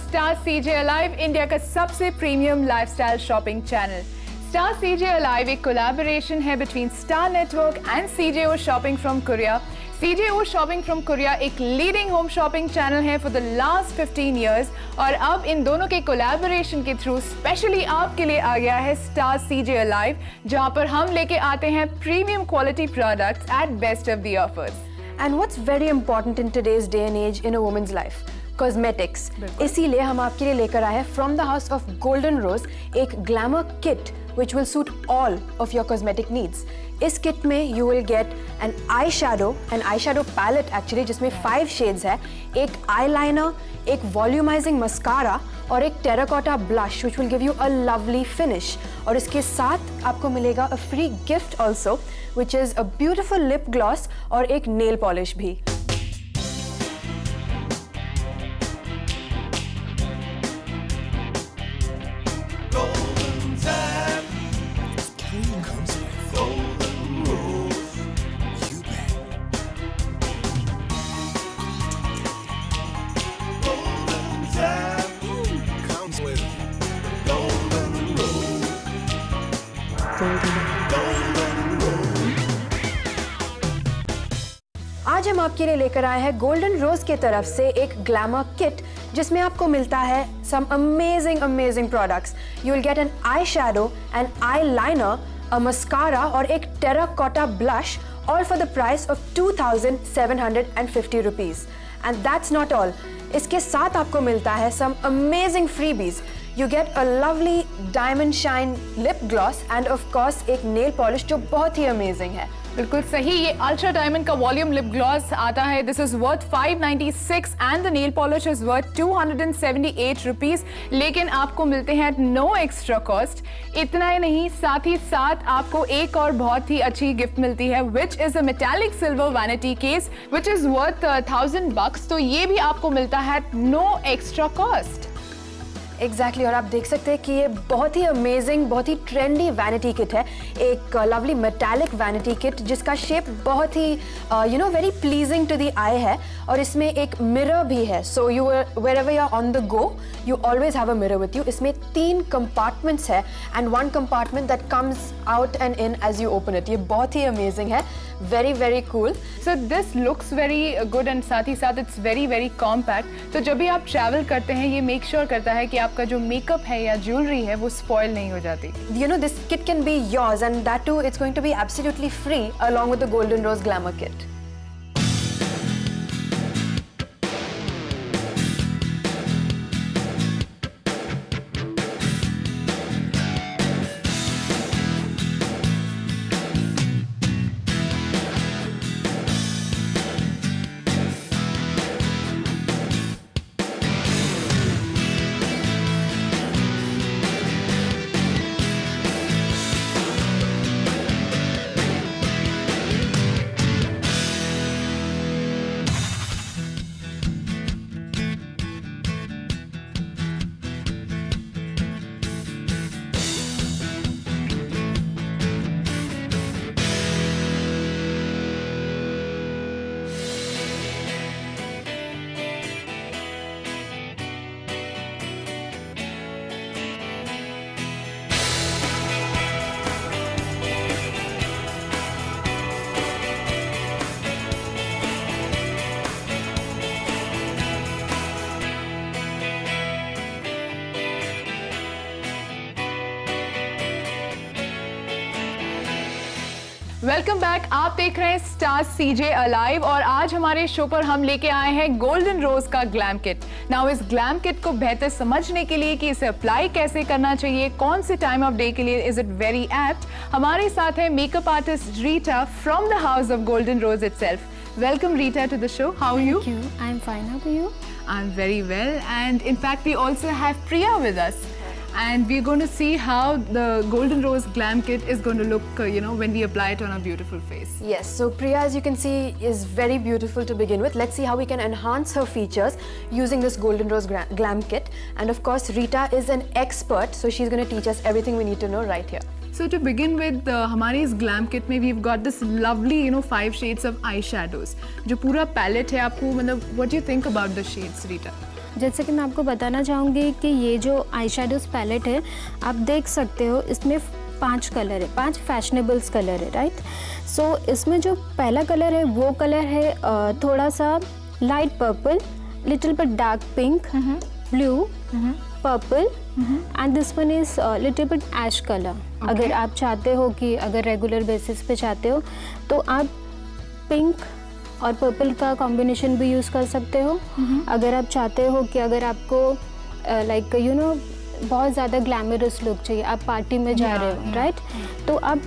Star CJ alive, India का सबसे premium lifestyle shopping channel. Star CJ Alive एक collaboration है between Star network and CJO shopping from Korea. CJO shopping from Korea एक leading home shopping channel है for the last 15 years और अब इन दोनों के कोलैबोरेशन के थ्रू स्पेशली आपके लिए आ गया है स्टार सीजे अलाइव, जहां पर हम लेके आते हैं premium quality products at best of the offers. And what's very important in today's day and age in a woman's life? Cosmetics. इसीलिए हम आपके लिए लेकर आए हैं from the house of Golden Rose एक glamour kit which will suit all of your cosmetic needs. इस kit में you will get an eyeshadow palette actually जिसमें 5 shades है, एक eyeliner, एक volumizing mascara और एक terracotta blush which will give you a lovely finish. और इसके साथ आपको मिलेगा a free gift also which is a beautiful lip gloss और एक nail polish भी। आज हम आपके लिए लेकर आए हैं गोल्डन रोज के तरफ से एक ग्लैमर किट जिसमें आपको मिलता है some amazing products. You will get an eyeshadow, an eyeliner, a mascara और एक terracotta blush all for the price of 2,750 rupees. And that's not all. इसके साथ आपको मिलता है some amazing freebies. You get a lovely diamond shine lip gloss and of course एक nail polish जो बहुत ही amazing है। बिल्कुल सही, ये अल्ट्रा डायमंड का वॉल्यूम लिप ग्लॉस आता है। This is worth 596 and the nail polish is worth 278 rupees, लेकिन आपको मिलते हैं नो एक्स्ट्रा कॉस्ट। इतना ही नहीं, साथ ही साथ आपको एक और बहुत ही अच्छी गिफ्ट मिलती है which is a metallic silver vanity case which is worth $1000। तो ये भी आपको मिलता है नो एक्स्ट्रा कॉस्ट। एग्जैक्टली और आप देख सकते हैं कि ये बहुत ही अमेजिंग, बहुत ही ट्रेंडी वैनिटी किट है। एक लवली मेटालिक वैनिटी किट जिसका शेप बहुत ही very pleasing to the eye है और इसमें एक मिरर भी है। So you wherever you are on the go you always have a mirror with you. इसमें 3 कंपार्टमेंट्स है and 1 compartment that comes out and in as you open it. ये बहुत ही अमेजिंग है, very cool. So this looks very good and साथ ही साथ it's very compact. तो जब भी आप ट्रैवल करते हैं ये मेक श्योर करता है कि आपका जो मेकअप है या ज्वेलरी है वो स्पॉइल नहीं हो जाती। You know, this kit can be yours and that too it's going to be absolutely free along with the Golden Rose Glamour Kit. Welcome back, आप देख रहे हैं स्टार सीजे अलाइव और आज हमारे शो पर हम लेके आए हैं गोल्डन रोज का ग्लैम किट। नाउ इस ग्लैम किट को बेहतर समझने के लिए कि इसे अप्लाई कैसे करना चाहिए, कौन से टाइम ऑफ डे के लिए इज इट वेरी एप्ट, हमारे साथ है makeup artist Rita from the house of Golden Rose itself. Welcome Rita to the show. How are you? Thank you. I'm fine. How are you? I'm very well, and in fact we also have Priya with us. And we're going to see how the Golden Rose Glam Kit is going to look, when we apply it on a beautiful face. Yes, so Priya, as you can see, is very beautiful to begin with. Let's see how we can enhance her features using this Golden Rose Glam Kit. And of course, Rita is an expert, so she's going to teach us everything we need to know right here. So to begin with, हमारे इस glam kit में we've got this lovely, 5 shades of eyeshadows. जो पूरा palette है आपको, मतलब, what do you think about the shades, Rita? जैसे कि मैं आपको बताना चाहूँगी कि ये जो आई शेडोज़ पैलेट है, आप देख सकते हो इसमें 5 कलर है, 5 फैशनेबल्स कलर है, राइट। सो इसमें जो पहला कलर है वो कलर है थोड़ा सा light purple, little bit dark pink, blue, purple, and this one is little bit ash colour. अगर आप चाहते हो कि अगर रेगुलर बेसिस पे चाहते हो तो आप पिंक और पर्पल का कॉम्बिनेशन भी यूज़ कर सकते हो। अगर आप चाहते हो कि अगर आपको लाइक यू नो बहुत ज़्यादा ग्लैमरस लुक चाहिए, आप पार्टी में जा रहे हो, राइट, तो आप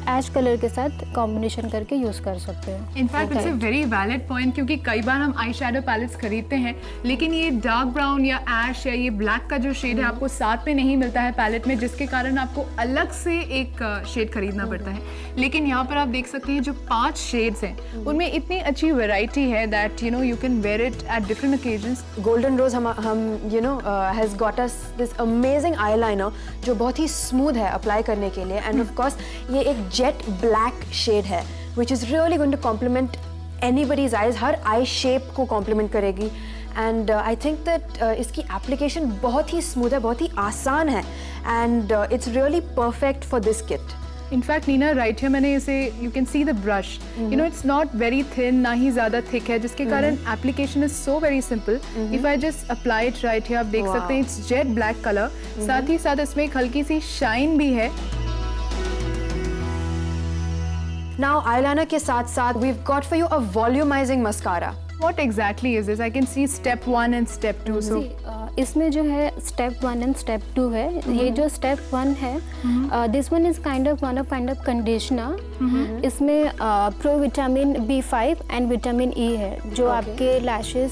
ऐश कलर के साथ कॉम्बिनेशन करके यूज़ कर सकते हो। In fact it's a very valid point, क्योंकि कई बार हम आई शेडो पैलेट्स खरीदते हैं लेकिन ये डार्क ब्राउन या ऐश या ये ब्लैक का जो शेड है आपको साथ में नहीं मिलता है पैलेट में, जिसके कारण आपको अलग से एक शेड खरीदना पड़ता है। लेकिन यहाँ पर आप देख सकते हैं जो 5 शेड्स हैं उनमें इतनी अच्छी वेराइटी है that you know you can wear it at different occasions. Golden Rose हम you know has got us this amazing eyeliner जो बहुत ही स्मूथ है अप्लाई करने के लिए, एंड ऑफ कोर्स ये एक जेट ब्लैक शेड है which is really going to complement anybody's eyes, हर आई शेप को कॉम्प्लीमेंट करेगी। एंड आई थिंक दैट इसकी एप्लीकेशन बहुत ही स्मूथ है, बहुत ही आसान है, and it's really perfect for this kit. In fact Neena right है, मैंने इसे you can see the brush, you know it's not very thin, ना ही ज़्यादा थिक है, जिसके कारण application is so very simple. If I just apply it right है, आप देख सकते हैं इट्स जेट ब्लैक कलर, साथ ही साथ इसमें एक हल्की सी शाइन भी है। नाउ आईलाइनर के साथ साथ we have got for you a volumising mascara. What exactly is this? I can see step 1 and step 2. So इसमें जो है स्टेप 1 एंड स्टेप 2 है। ये जो स्टेप 1 है, this one is kind of conditioner. इसमें pro vitamin B5 and vitamin E है, जो आपके लैशेस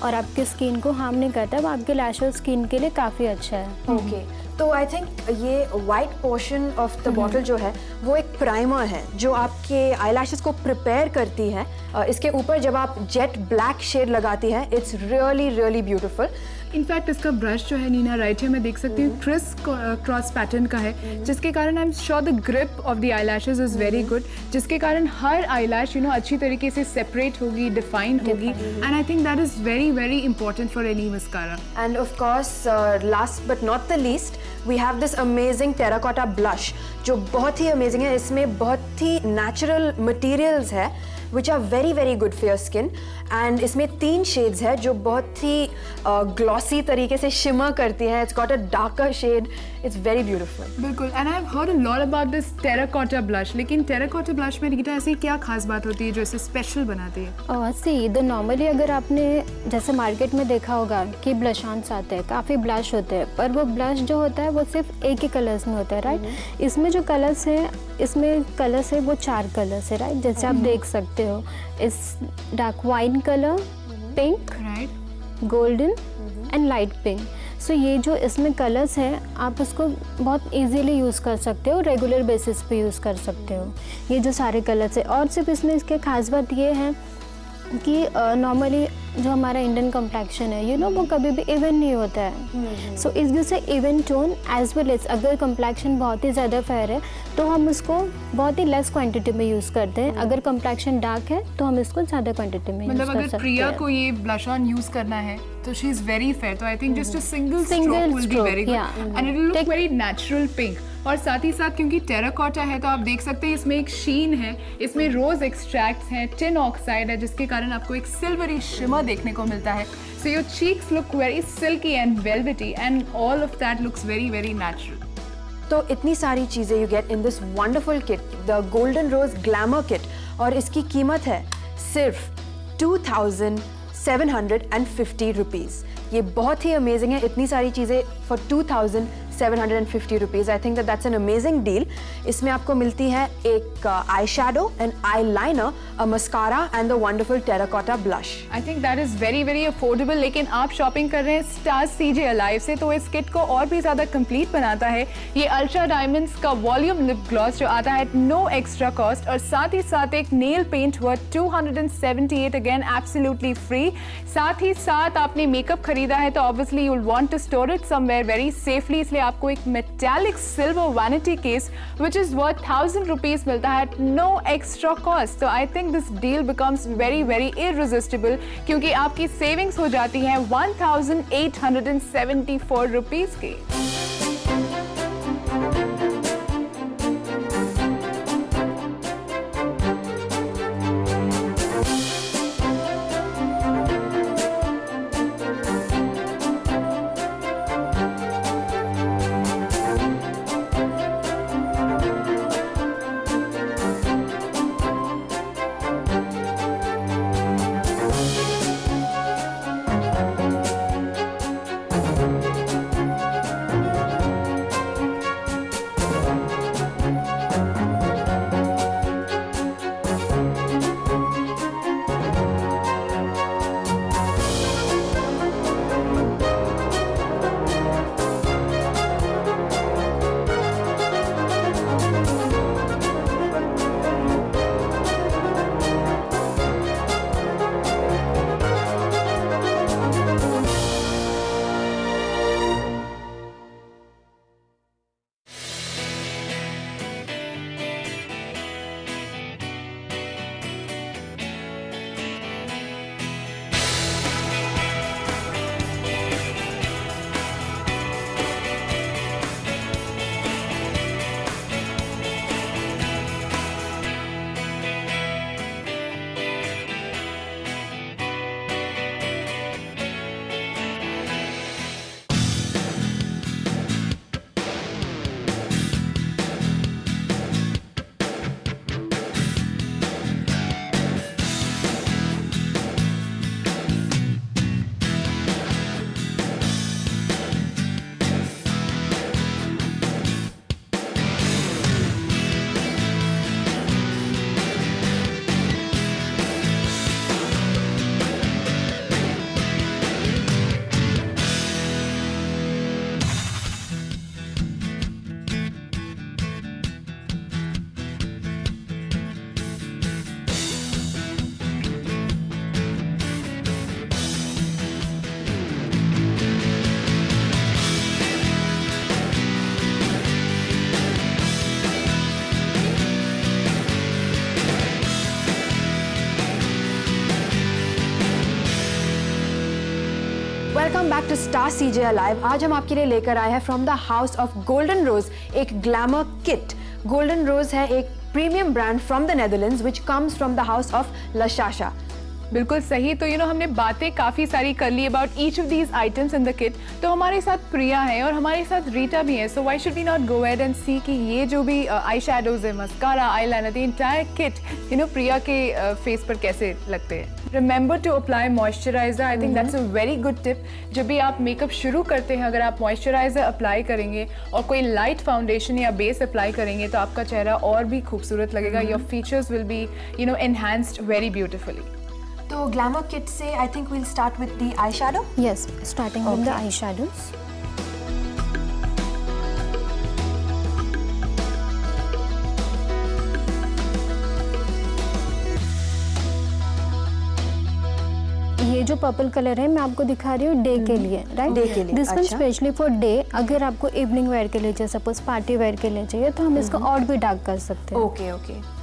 और आपके स्किन को हार्म नहीं करता, वो आपके लैश और स्किन के लिए काफ़ी अच्छा है। ओके, तो आई थिंक ये white portion of the bottle जो है वो एक प्राइमर है जो आपके आईलैशेस को प्रिपेयर करती है। इसके ऊपर जब आप जेट ब्लैक शेड लगाती है, it's really really beautiful. In fact इसका ब्रश जो है नीना राइट है, मैं देख सकती हूँ क्रिस क्रॉस पैटर्न का है, जिसके कारण I am sure the grip of the eyelashes is very good, जिसके कारण हर आईलैश यू नो अच्छी तरीके से सेपरेट होगी, डिफाइंड होगी, and I think that is very very important for any mascara. And of course last but not the least we have this amazing terracotta blush जो बहुत ही अमेजिंग है। इसमें बहुत ही नेचुरल मटेरियल्स है which are very very good for your skin, and इसमें 3 shades है जो बहुत ही glossy तरीके से shimmer करती हैं। It's got a darker shade, it's very beautiful। बिल्कुल, and I've heard a lot about this terracotta blush, लेकिन terracotta blush में रीटा ऐसी क्या खास बात होती है जो इसे स्पेशल बनाती है? सी द नॉर्मली अगर आपने जैसे मार्केट में देखा होगा कि ब्लशांस आते हैं, काफ़ी ब्लश होते हैं, पर वो ब्लश जो होता है वो सिर्फ एक ही कलर्स में होता है, राइट। इसमें जो कलर्स हैं, इसमें कलर्स है वो 4 कलर्स है, राइट, जैसे आप देख सकते हो। इस dark wine colour, pink, golden and light pink. So ये जो इसमें कलर्स हैं, आप उसको बहुत इजीली यूज़ कर सकते हो, रेगुलर बेसिस पे यूज़ कर सकते हो ये जो सारे कलर्स है। और सिर्फ इसमें इसके खास बात ये है कि नॉर्मली जो हमारा इंडियन कम्प्लेक्शन है, यू नो, वो कभी भी इवन नहीं होता है। So this gives a even tone as well as अगर कम्प्लेक्शन बहुत ही ज़्यादा फेयर है तो हम उसको बहुत ही लेस क्वांटिटी में यूज़ करते हैं, अगर कम्प्लेक्शन डार्क है तो हम इसको ज़्यादा क्वांटिटी में यूज़ कर सकते हैं। मतलब अगर प्रिया को ये ब्लश ऑन यूज़ करना है तो शी इज़ वेरी फेयर, तो I think just a single stroke will be very good and it will look very natural pink. और साथ ही साथ क्योंकि टेराकोटा है तो आप देख सकते हैं इसमें एक शीन है, इसमें रोज एक्सट्रैक्ट्स हैं, टिन ऑक्साइड है, जिसके कारण आपको एक सिल्वरी शिमर देखने को मिलता है। So your cheeks look very silky and velvety and all of that looks very very natural. तो इतनी सारी चीज़ें you get in this wonderful kit, the Golden Rose glamour kit, और इसकी कीमत है सिर्फ 2750 रुपीज़। ये बहुत ही अमेजिंग है, इतनी सारी चीज़ें for 2750 rupees. I think that's an amazing deal. इसमें आपको मिलती है एक eye shadow, an eye liner, a mascara and the wonderful terracotta blush. I think that is very very affordable, लेकिन आप शॉपिंग कर रहे हैं स्टार्स सीजे अलाइव से, तो इस किट को और भी ज़्यादा कंप्लीट बनाता है ये अल्ट्रा डायमंड्स का वॉल्यूम लिप ग्लॉस जो आता है नो एक्स्ट्रा कॉस्ट, और साथ ही साथ एक nail paint worth 278 again absolutely free. साथ ही साथ आपने मेकअप खरीदा है तो obviously you will want to store it somewhere very safely, इसलिए आपको एक metallic silver vanity case which is worth 1000 rupees मिलता है एट नो एक्स्ट्रा कॉस्ट। तो I think this deal becomes very very irresistible क्योंकि आपकी सेविंग्स हो जाती है 1874 रुपीज की। Welcome back to star CJ alive. आज हम आपके लिए लेकर आए हैं from the house of Golden Rose एक ग्लैमर किट। गोल्डन रोज है एक premium brand from the Netherlands which comes from the house of Lashasha. बिल्कुल सही। तो हमने बातें काफ़ी सारी कर ली about each of these items in the kit. तो हमारे साथ प्रिया है और हमारे साथ रीटा भी है। So why should we not go ahead and see कि ये जो भी आई शैडोज है, mascara, eyeliner, the entire kit Priya के फेस पर कैसे लगते हैं। Remember to apply moisturiser. I think that's a very good tip. जब भी आप मेकअप शुरू करते हैं, अगर आप मॉइस्चराइजर अप्लाई करेंगे और कोई लाइट फाउंडेशन या बेस अप्लाई करेंगे तो आपका चेहरा और भी खूबसूरत लगेगा। Your features will be enhanced very beautifully. तो ग्लैमर किट से I think we'll start with the eye shadow. Yes, starting with the eye shadows. ये जो पर्पल कलर है मैं आपको दिखा रही हूँ डे के लिए, राइट? डे के लिए। This one specially for day. अगर आपको इवनिंग वेयर के लिए चाहिए, सपोज पार्टी वेयर के लिए चाहिए, तो हम इसको और भी डार्क कर सकते हैं। Okay okay.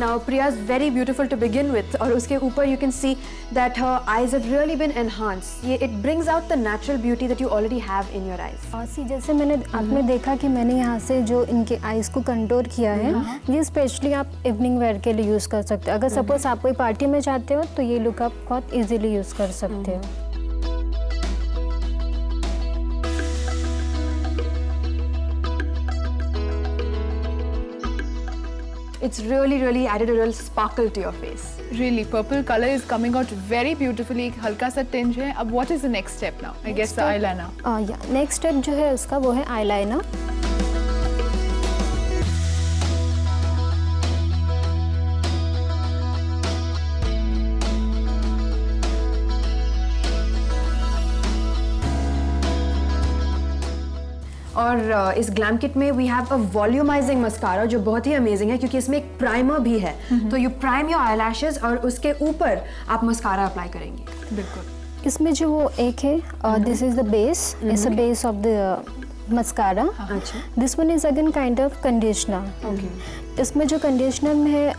Now Priya is very beautiful to begin with, और उसके ऊपर you can see that her eyes have really been enhanced. ये it brings out the natural beauty that you already have in your eyes. सी जैसे आपने देखा कि मैंने यहाँ से जो इनके आईज को कंटूर किया है, ये स्पेशली आप इवनिंग वेयर के लिए यूज़ कर सकते हो। अगर सपोज आप कोई पार्टी में जाते हो तो ये लुक आप बहुत इजीली यूज़ कर सकते हो। It's really added a real sparkle to your face. Really, purple color is coming out very beautifully. हल्का सा tinge है। अब what is the next step now? I guess the eyeliner. Yeah, next step जो है उसका वो है eyeliner. और इस ग्लैम किट में we have a volumising mascara जो बहुत ही अमेजिंग है क्योंकि इसमें एक प्राइमर भी है। तो यू प्राइम योर आईलैशेस और उसके ऊपर आप मस्कारा अप्लाई करेंगे। बिल्कुल। इसमें जो वो एक है, this is the base, it's a base of the mascara. This one is again kind of conditioner. इसमें जो कंडीशनर में है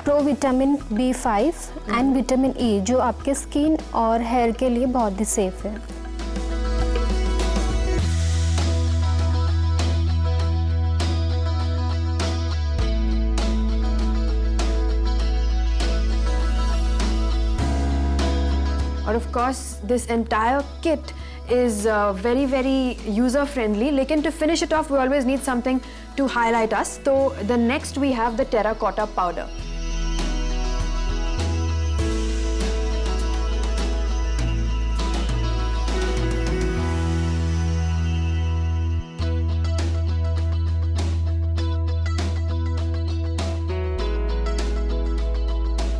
pro vitamin B5 and vitamin E, जो आपके स्किन और हेयर के लिए बहुत ही सेफ है. और of course this entire kit is very user friendly. लेकिन to finish it off we always need something to highlight us. So the next we have the terracotta powder.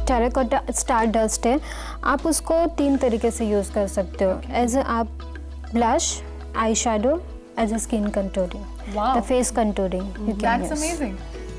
Terracotta star dust है, आप उसको 3 तरीके से use कर सकते हो. As आप blush, eye shadow, as a skin contouring, the face contouring. That's amazing.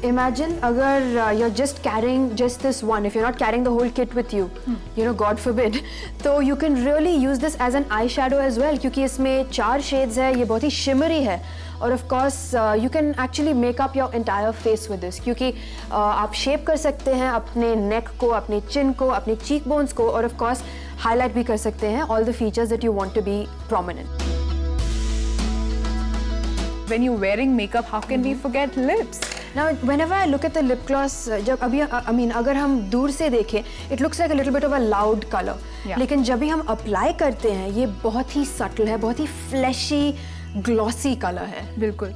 Imagine अगर you're just carrying just this one, if you're not carrying the whole kit with you, you know, God forbid, तो you can really use this as an eyeshadow as well, क्योंकि इसमें 4 shades है, ये बहुत ही shimmery है. और of course you can actually make up your entire face with this, क्योंकि आप शेप कर सकते हैं अपने नेक को, अपने चिन को, अपने चीक बोन्स को, और of course हाईलाइट भी कर सकते हैं all the features that you want to be prominent. When you're wearing makeup, how can we forget lips? Now, whenever I look at the lip gloss, जब अभी अगर हम दूर से देखें, it looks like a little bit of a loud color. लेकिन जब भी हम अप्लाई करते हैं, ये बहुत ही subtle है, बहुत ही fleshy, glossy color है. बिल्कुल.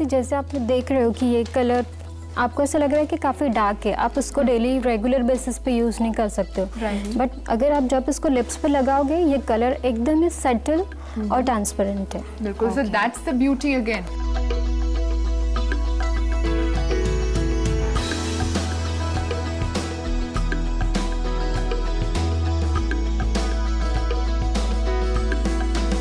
जैसे आप देख रहे हो कि ये कलर आपको ऐसा लग रहा है कि काफ़ी डार्क है, आप इसको डेली रेगुलर बेसिस पे यूज़ नहीं कर सकते हो. बट अगर आप जब इसको लिप्स पे लगाओगे, ये कलर एकदम ही सटल और ट्रांसपेरेंट है. बिल्कुल. So that's the beauty again.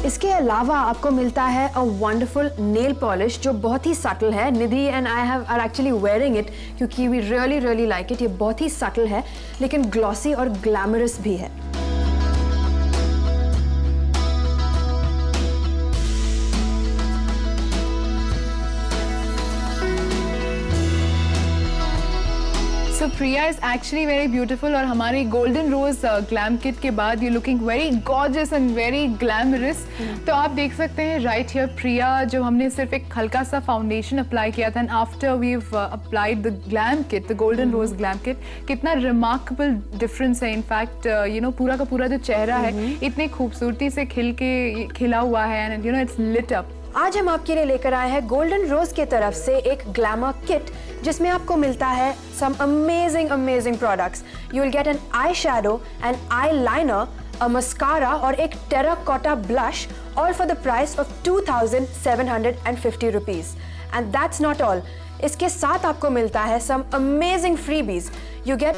इसके अलावा आपको मिलता है अ वंडरफुल नेल पॉलिश जो बहुत ही सटल है. Nidhi and I are actually wearing it क्योंकि वी रियली लाइक इट. ये बहुत ही सटल है लेकिन ग्लॉसी और ग्लैमरस भी है. So Priya is actually very beautiful और हमारी Golden Rose Glam Kit के बाद you're looking very gorgeous and very glamorous. तो आप देख सकते हैं right here Priya जो हमने सिर्फ एक हल्का सा फाउंडेशन अप्लाई किया था and after we've applied the Glam Kit, the Golden Rose Glam Kit, कितना remarkable difference है. In fact, you know पूरा का पूरा जो चेहरा है इतनी खूबसूरती से खिला हुआ है and you know it's lit up. आज हम आपके लिए लेकर आए हैं गोल्डन रोज की तरफ से एक ग्लैमर किट जिसमें आपको मिलता है some amazing products. You will get an eyeshadow, an eyeliner, a mascara और एक terracotta blush, all for the price of 2,750 rupees. And that's not all. इसके साथ आपको मिलता है some amazing freebies. You get